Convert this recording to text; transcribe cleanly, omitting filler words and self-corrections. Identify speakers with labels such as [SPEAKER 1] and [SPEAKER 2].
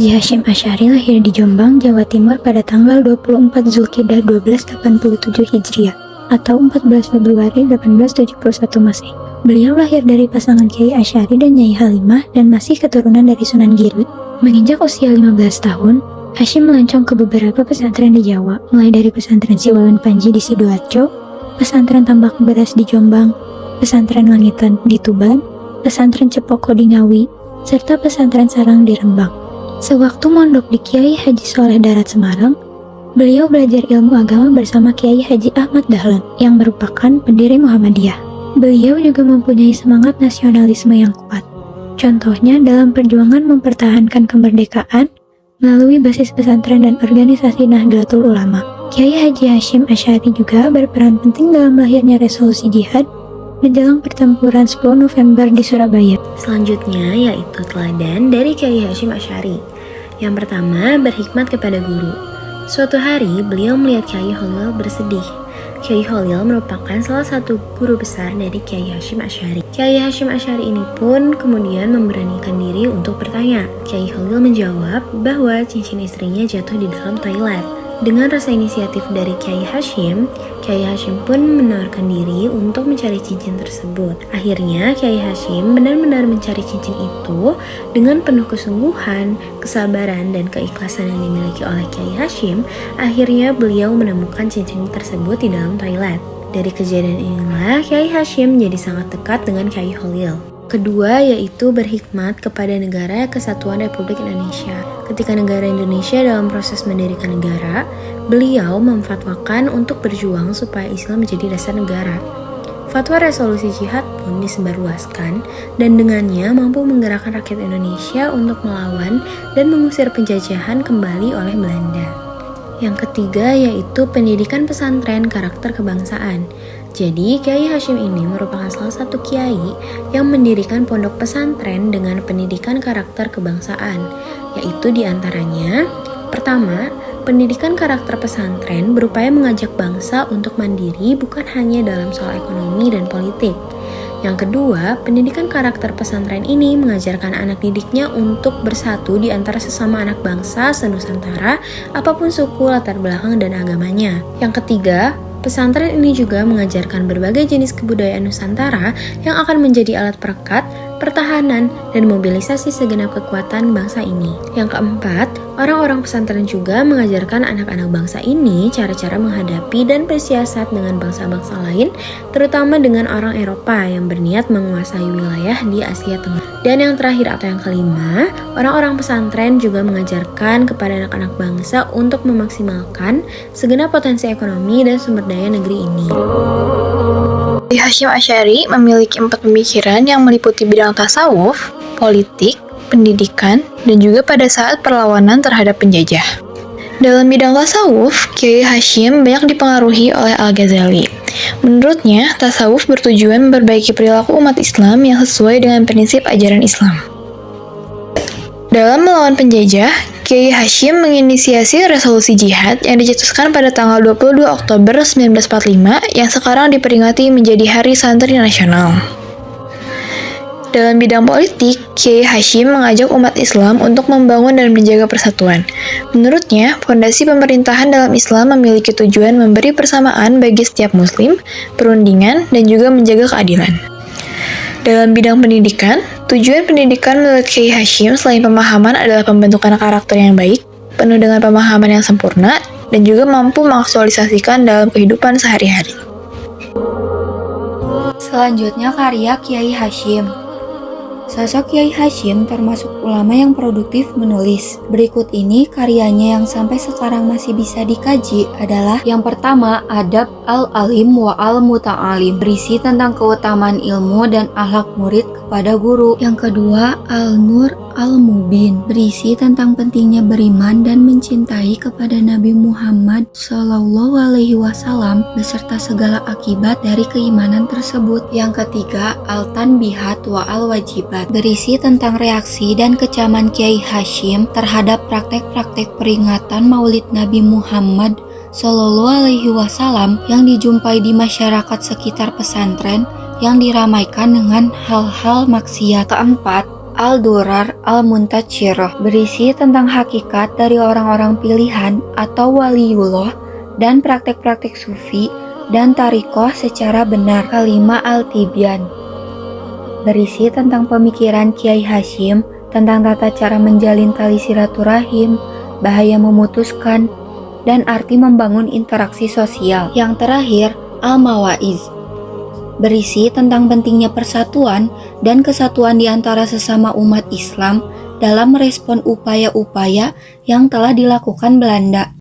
[SPEAKER 1] Haji Hasyim Asy'ari lahir di Jombang, Jawa Timur pada tanggal 24 Zulqidah 1287 Hijriah atau 14 Februari 1871 Masehi. Beliau lahir dari pasangan Kiai Asy'ari dan Nyai Halimah dan masih keturunan dari Sunan Giri. Menginjak usia 15 tahun, Hasyim melancong ke beberapa pesantren di Jawa, mulai dari pesantren Siwalan Panji di Sidoarjo, pesantren Tambak Beras di Jombang, pesantren Langitan di Tuban, pesantren Cepoko di Ngawi, serta pesantren Sarang di Rembang. Sewaktu mondok di Kiai Haji Soleh Darat Semarang, beliau belajar ilmu agama bersama Kiai Haji Ahmad Dahlan yang merupakan pendiri Muhammadiyah. Beliau juga mempunyai semangat nasionalisme yang kuat. Contohnya dalam perjuangan mempertahankan kemerdekaan melalui basis pesantren dan organisasi Nahdlatul Ulama. Kiai Haji Hasyim Asy'ari juga berperan penting dalam lahirnya resolusi jihad menjelang pertempuran 10 November di Surabaya.
[SPEAKER 2] Selanjutnya yaitu teladan dari Kiai Hasyim Asy'ari. Yang pertama, berhikmat kepada guru. Suatu hari, beliau melihat Kiai Khalil bersedih. Kiai Khalil merupakan salah satu guru besar dari Kiai Hasyim Asy'ari. Kiai Hasyim Asy'ari ini pun kemudian memberanikan diri untuk bertanya. Kiai Khalil menjawab bahwa cincin istrinya jatuh di dalam toilet. Dengan rasa inisiatif dari Kiai Hasyim pun menawarkan diri untuk mencari cincin tersebut. Akhirnya Kiai Hasyim benar-benar mencari cincin itu dengan penuh kesungguhan, kesabaran, dan keikhlasan yang dimiliki oleh Kiai Hasyim. Akhirnya beliau menemukan cincin tersebut di dalam toilet. Dari kejadian inilah Kiai Hasyim menjadi sangat dekat dengan Kiai Khalil. Kedua yaitu berhikmat kepada Negara Kesatuan Republik Indonesia. Ketika negara Indonesia dalam proses mendirikan negara, beliau memfatwakan untuk berjuang supaya Islam menjadi dasar negara. Fatwa resolusi jihad pun disebarluaskan dan dengannya mampu menggerakkan rakyat Indonesia untuk melawan dan mengusir penjajahan kembali oleh Belanda. Yang ketiga yaitu pendidikan pesantren karakter kebangsaan. Jadi, Kiai Hasyim ini merupakan salah satu kiai yang mendirikan pondok pesantren dengan pendidikan karakter kebangsaan, yaitu diantaranya, pertama, pendidikan karakter pesantren berupaya mengajak bangsa untuk mandiri bukan hanya dalam soal ekonomi dan politik. Yang kedua, pendidikan karakter pesantren ini mengajarkan anak didiknya untuk bersatu di antara sesama anak bangsa senusantara, apapun suku, latar belakang, dan agamanya. Yang ketiga, pesantren ini juga mengajarkan berbagai jenis kebudayaan Nusantara yang akan menjadi alat perekat, pertahanan, dan mobilisasi segenap kekuatan bangsa ini. Yang keempat, orang-orang pesantren juga mengajarkan anak-anak bangsa ini cara-cara menghadapi dan bersiasat dengan bangsa-bangsa lain, terutama dengan orang Eropa yang berniat menguasai wilayah di Asia Tengah. Dan yang terakhir atau yang kelima, orang-orang pesantren juga mengajarkan kepada anak-anak bangsa untuk memaksimalkan segenap potensi ekonomi dan sumber daya negeri ini.
[SPEAKER 3] Kiai Hasyim Asy'ari memiliki 4 pemikiran yang meliputi bidang tasawuf, politik, pendidikan, dan juga pada saat perlawanan terhadap penjajah. Dalam bidang tasawuf, Kiai Hasyim banyak dipengaruhi oleh Al-Ghazali. Menurutnya, tasawuf bertujuan memperbaiki perilaku umat Islam yang sesuai dengan prinsip ajaran Islam. Dalam melawan penjajah, Kiai Hasyim menginisiasi resolusi jihad yang dicetuskan pada tanggal 22 Oktober 1945 yang sekarang diperingati menjadi Hari Santri Nasional. Dalam bidang politik, Kiai Hasyim mengajak umat Islam untuk membangun dan menjaga persatuan. Menurutnya, fondasi pemerintahan dalam Islam memiliki tujuan memberi persamaan bagi setiap muslim, perundingan, dan juga menjaga keadilan. Dalam bidang pendidikan, tujuan pendidikan menurut Kiai Hasyim selain pemahaman adalah pembentukan karakter yang baik, penuh dengan pemahaman yang sempurna, dan juga mampu mengaktualisasikan dalam kehidupan sehari-hari.
[SPEAKER 4] Selanjutnya karya Kiai Hasyim. Sosok Kiai Hasyim termasuk ulama yang produktif menulis. Berikut ini karyanya yang sampai sekarang masih bisa dikaji adalah yang pertama, Adab Al-Alim wa Al-Muta'alim, berisi tentang keutamaan ilmu dan akhlak murid kepada guru. Yang kedua, Al-Nur Al-Mubin, berisi tentang pentingnya beriman dan mencintai kepada Nabi Muhammad SAW beserta segala akibat dari keimanan tersebut. Yang ketiga, Al-Tanbihat wa Al-Wajibat, berisi tentang reaksi dan kecaman Kiai Hasyim terhadap praktek-praktek peringatan Maulid Nabi Muhammad SAW yang dijumpai di masyarakat sekitar pesantren yang diramaikan dengan hal-hal maksiat. Keempat, Al-Durar Al-Muntashirah berisi tentang hakikat dari orang-orang pilihan atau waliullah dan praktek-praktek sufi dan tarikoh secara benar. Kelima Al-Tibyan berisi tentang pemikiran Kiai Hasyim tentang tata cara menjalin tali silaturahim, bahaya memutuskan, dan arti membangun interaksi sosial. Yang terakhir Al-Mawaiz berisi tentang pentingnya persatuan dan kesatuan di antara sesama umat Islam dalam merespon upaya-upaya yang telah dilakukan Belanda.